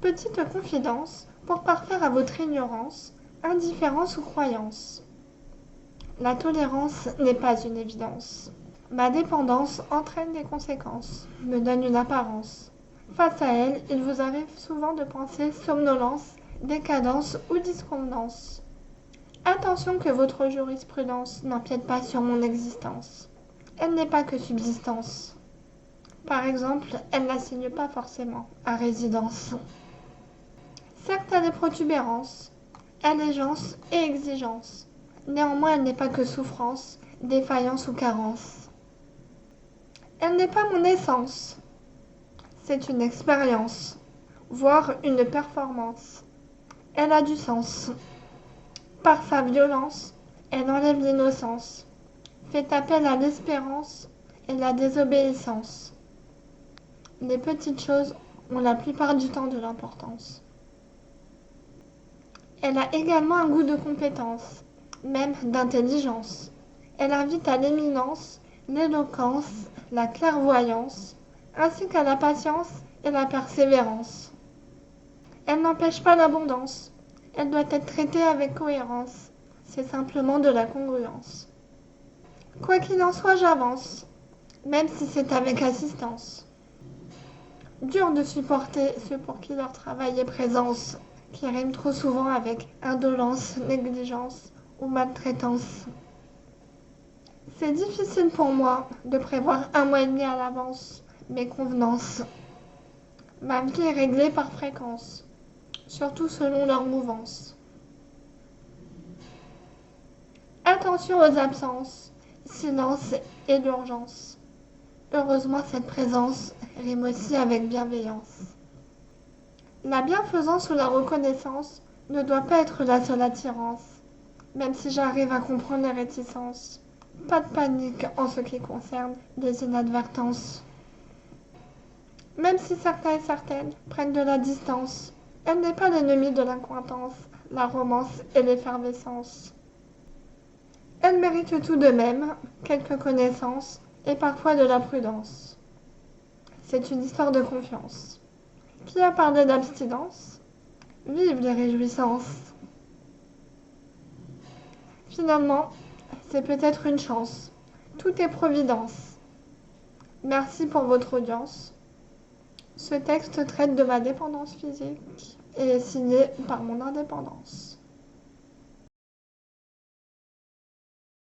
Petite confidence pour parfaire à votre ignorance, indifférence ou croyance. La tolérance n'est pas une évidence. Ma dépendance entraîne des conséquences, me donne une apparence. Face à elle, il vous arrive souvent de penser somnolence, décadence ou disconvenance. Attention que votre jurisprudence n'empiète pas sur mon existence. Elle n'est pas que subsistance. Par exemple, elle n'assigne pas forcément à résidence. Certes, elle est protubérance, allégeance et exigence. Néanmoins, elle n'est pas que souffrance, défaillance ou carence. Elle n'est pas mon essence. C'est une expérience, voire une performance. Elle a du sens. Par sa violence, elle enlève l'innocence, fait appel à l'espérance et la désobéissance. Les petites choses ont la plupart du temps de l'importance. Elle a également un goût de compétence, même d'intelligence. Elle invite à l'éminence, l'éloquence, la clairvoyance, ainsi qu'à la patience et la persévérance. Elle n'empêche pas l'abondance. Elle doit être traitée avec cohérence. C'est simplement de la congruence. Quoi qu'il en soit, j'avance, même si c'est avec assistance. Dur de supporter ceux pour qui leur travail est présence, qui rime trop souvent avec indolence, négligence ou maltraitance. C'est difficile pour moi de prévoir 1 mois et demi à l'avance mes convenances. Ma vie est réglée par fréquence, surtout selon leur mouvance. Attention aux absences, silence et l'urgence. Heureusement, cette présence rime aussi avec bienveillance. La bienfaisance ou la reconnaissance ne doit pas être la seule attirance, même si j'arrive à comprendre les réticences. Pas de panique en ce qui concerne les inadvertances. Même si certains et certaines prennent de la distance, elle n'est pas l'ennemie de l'accointance, la romance et l'effervescence. Elle mérite tout de même quelques connaissances et parfois de la prudence. C'est une histoire de confiance. Qui a parlé d'abstinence? Vive les réjouissances! Finalement, c'est peut-être une chance. Tout est providence. Merci pour votre audience. Ce texte traite de ma dépendance physique et est signé par mon indépendance.